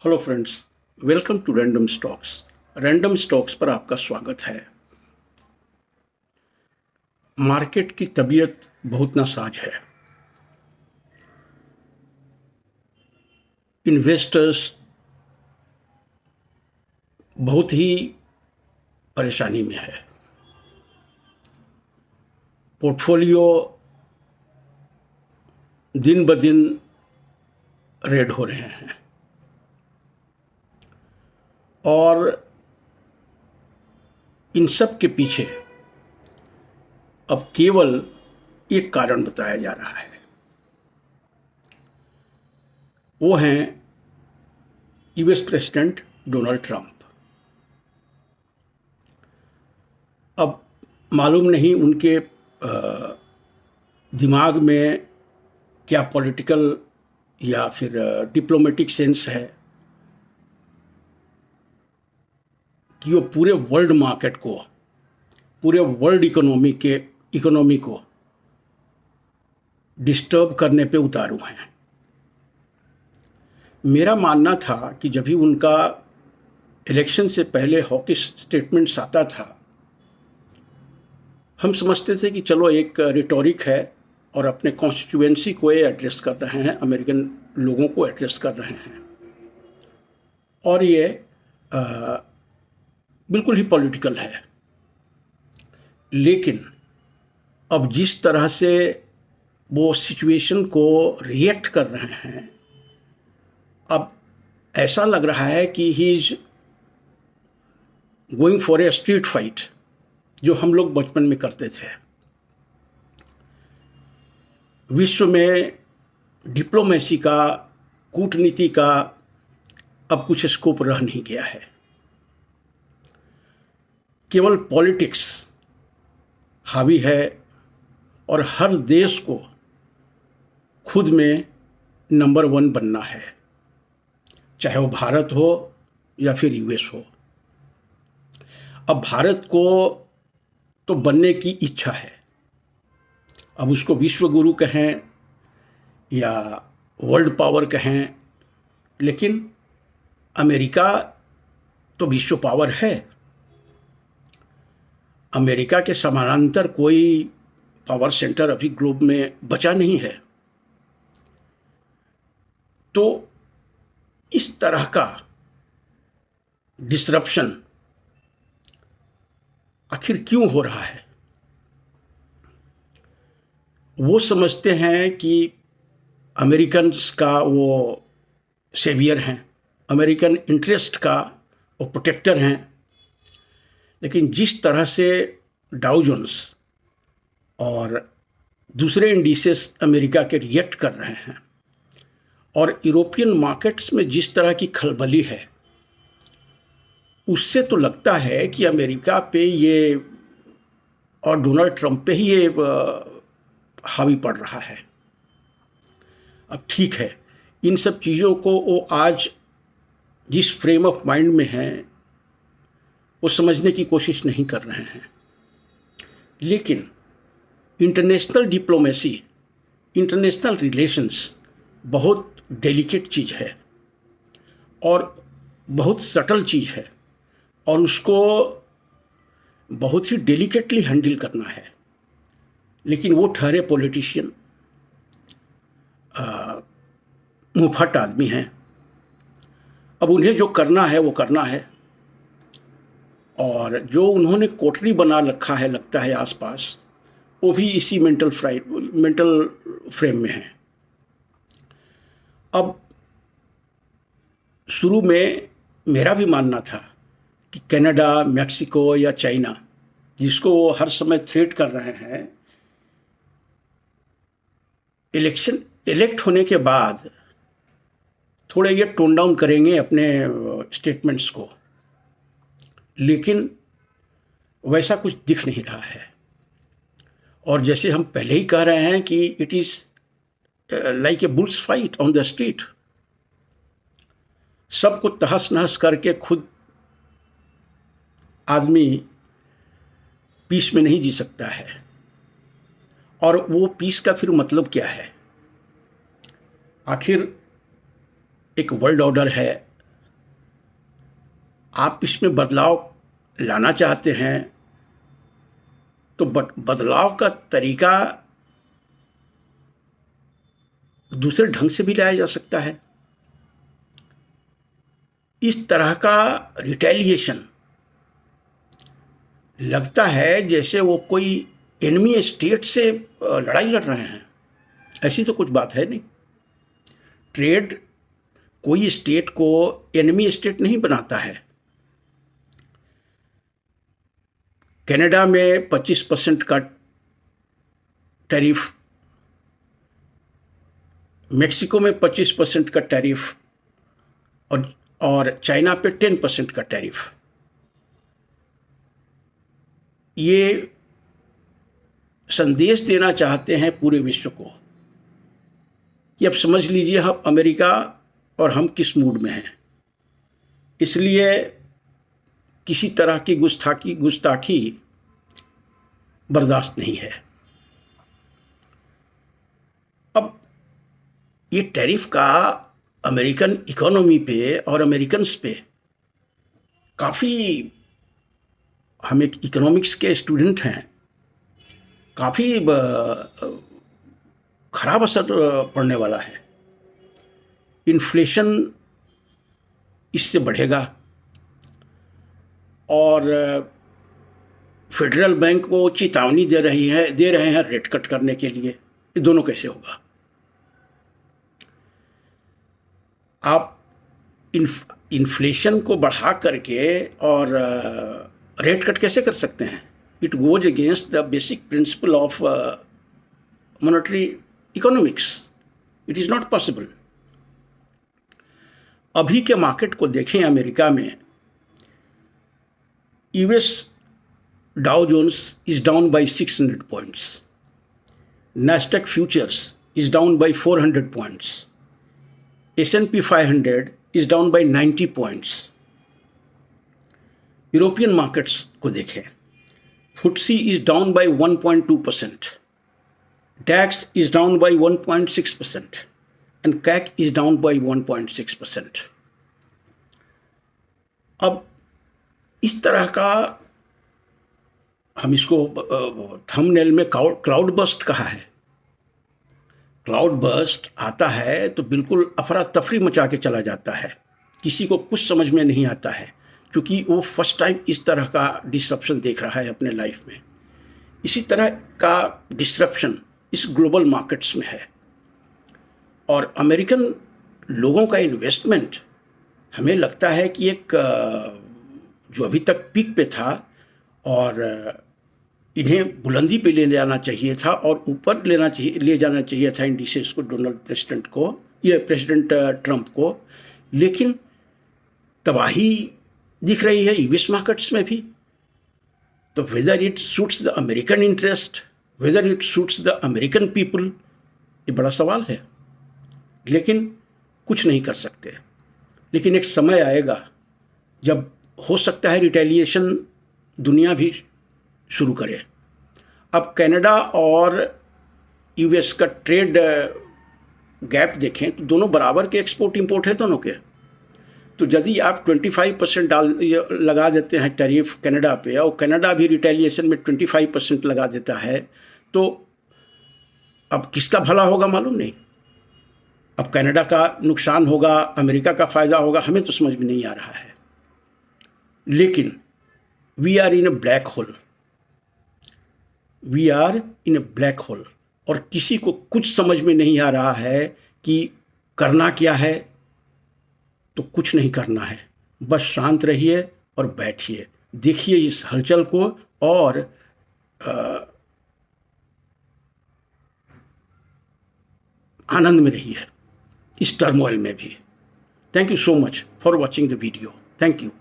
Hello friends, welcome to random stocks. Random stocks पर आपका स्वागत है। मार्केट की तबीयत बहुत नासाज है। इन्वेस्टर्स बहुत ही परेशानी में है। पोर्टफोलियो दिन ब दिन रेड हो रहे हैं और इन सब के पीछे अब केवल एक कारण बताया जा रहा है। वो हैं यूएस प्रेसिडेंट डोनाल्ड ट्रंप। अब मालूम नहीं उनके दिमाग में क्या पॉलिटिकल या फिर डिप्लोमेटिक सेंस है कि वो पूरे वर्ल्ड मार्केट को, पूरे वर्ल्ड इकोनॉमी को डिस्टर्ब करने पे उतारू हैं। मेरा मानना था कि जब भी उनका इलेक्शन से पहले हॉकिश स्टेटमेंट्स आता था, हम समझते थे कि चलो एक रिटोरिक है और अपने कॉन्स्टिट्यूएंसी को ये एड्रेस कर रहे हैं, अमेरिकन लोगों को एड्रेस कर रहे हैं और ये बिल्कुल ही पॉलिटिकल है। लेकिन अब जिस तरह से वो सिचुएशन को रिएक्ट कर रहे हैं, अब ऐसा लग रहा है कि he is going for a street fight, जो हम लोग बचपन में करते थे। विश्व में डिप्लोमेसी का, कूटनीति का अब कुछ स्कोप रह नहीं गया है। केवल पॉलिटिक्स हावी है और हर देश को खुद में नंबर 1 बनना है, चाहे वो भारत हो या फिर यूएस हो। अब भारत को तो बनने की इच्छा है। अब उसको विश्व गुरु कहें या वर्ल्ड पावर कहें, लेकिन अमेरिका तो विश्व पावर है। अमेरिका के समानांतर कोई पावर सेंटर अभी ग्लोब में बचा नहीं है। तो इस तरह का डिसरप्शन आखिर क्यों हो रहा है? वो समझते हैं कि अमेरिकन्स का वो सेवियर हैं, अमेरिकन इंटरेस्ट का वो प्रोटेक्टर हैं। लेकिन जिस तरह से डाउ जोन्स और दूसरे इंडिसेस अमेरिका के रिएक्ट कर रहे हैं और यूरोपियन मार्केट्स में जिस तरह की खलबली है, उससे तो लगता है कि अमेरिका पे ये और डोनाल्ड ट्रंप पे ही ये हावी पड़ रहा है। अब ठीक है, इन सब चीज़ों को वो आज जिस फ्रेम ऑफ माइंड में हैं वो समझने की कोशिश नहीं कर रहे हैं। लेकिन इंटरनेशनल डिप्लोमेसी, इंटरनेशनल रिलेशंस बहुत डेलिकेट चीज़ है और बहुत सटल चीज़ है और उसको बहुत ही डेलिकेटली हैंडल करना है। लेकिन वो ठहरे पॉलिटिशियन, मुंहफट आदमी हैं। अब उन्हें जो करना है वो करना है और जो उन्होंने कोठरी बना रखा है लगता है आसपास, वो भी इसी मेंटल फ्रेम में है। अब शुरू में मेरा भी मानना था कि कनाडा, मैक्सिको या चाइना, जिसको वो हर समय थ्रेट कर रहे हैं, इलेक्ट होने के बाद थोड़े ये टोन डाउन करेंगे अपने स्टेटमेंट्स को। लेकिन वैसा कुछ दिख नहीं रहा है। और जैसे हम पहले ही कह रहे हैं कि it is like a bulls fight on the street. सबको तहस नहस करके खुद आदमी पीस में नहीं जी सकता है। और वो पीस का फिर मतलब क्या है? आखिर एक वर्ल्ड ऑर्डर है, आप इसमें बदलाव लाना चाहते हैं तो बदलाव का तरीका दूसरे ढंग से भी लाया जा सकता है। इस तरह का रिटेलिएशन लगता है जैसे वो कोई एनिमी स्टेट से लड़ाई लड़ रहे हैं। ऐसी तो कुछ बात है नहीं। ट्रेड कोई स्टेट को एनिमी स्टेट नहीं बनाता है। कनाडा में 25% का टैरिफ, मेक्सिको में 25% का टैरिफ और चाइना पे 10% का टैरिफ। ये संदेश देना चाहते हैं पूरे विश्व को कि अब समझ लीजिए हम अमेरिका और हम किस मूड में हैं। इसलिए किसी तरह की गुस्ताखी बर्दाश्त नहीं है। अब ये टैरिफ का अमेरिकन इकोनॉमी पे और अमेरिकन्स पे काफ़ी, हम एक इकोनॉमिक्स के स्टूडेंट हैं, काफ़ी खराब असर पड़ने वाला है। इन्फ्लेशन इससे बढ़ेगा और फेडरल बैंक को चेतावनी दे रहे हैं रेट कट करने के लिए। ये दोनों कैसे होगा? आप इन्फ्लेशन को बढ़ा करके और रेट कट कैसे कर सकते हैं? It goes against the basic principle of monetary economics. It is not possible. अभी के मार्केट को देखें, अमेरिका में US Dow Jones is down by 600 points, Nasdaq futures is down by 400 points, S&P 500 is down by 90 points. European markets को देखें, FTSE is down by 1.2%, DAX is down by 1.6% and CAC is down by 1.6%. अब इस तरह का, हम इसको thumbnail में cloud burst कहा है। क्लाउड बर्स्ट आता है तो बिल्कुल अफरा तफरी मचा के चला जाता है, किसी को कुछ समझ में नहीं आता है, क्योंकि वो फर्स्ट टाइम इस तरह का डिसरप्शन देख रहा है अपने लाइफ में। इसी तरह का डिसरप्शन इस ग्लोबल मार्केट्स में है और अमेरिकन लोगों का इन्वेस्टमेंट हमें लगता है कि एक जो अभी तक पीक पे था और इन्हें बुलंदी पे ले जाना चाहिए था और ऊपर ले जाना चाहिए था इंडिसेस को, प्रेसिडेंट ट्रंप को, लेकिन तबाही दिख रही है यूएस मार्केट्स में भी। तो whether it suits the American interest, whether it suits the American people, ये बड़ा सवाल है। लेकिन कुछ नहीं कर सकते। लेकिन एक समय आएगा जब हो सकता है रिटेलिएशन दुनिया भी शुरू करे। अब कनाडा और यूएस का ट्रेड गैप देखें तो दोनों बराबर के एक्सपोर्ट इंपोर्ट है दोनों के। तो यदि आप 25% लगा देते हैं टैरिफ कनाडा पे और कनाडा भी रिटेलिएशन में 25% लगा देता है, तो अब किसका भला होगा मालूम नहीं। अब कनाडा का नुकसान होगा, अमेरिका का फ़ायदा होगा, हमें तो समझ में नहीं आ रहा है। लेकिन we are in a black hole, we are in a black hole, और किसी को कुछ समझ में नहीं आ रहा है कि करना क्या है। तो कुछ नहीं करना है, बस शांत रहिए और बैठिए, देखिए इस हलचल को और आनंद में रहिए इस टर्मोइल में भी। Thank you so much for watching the video. Thank you.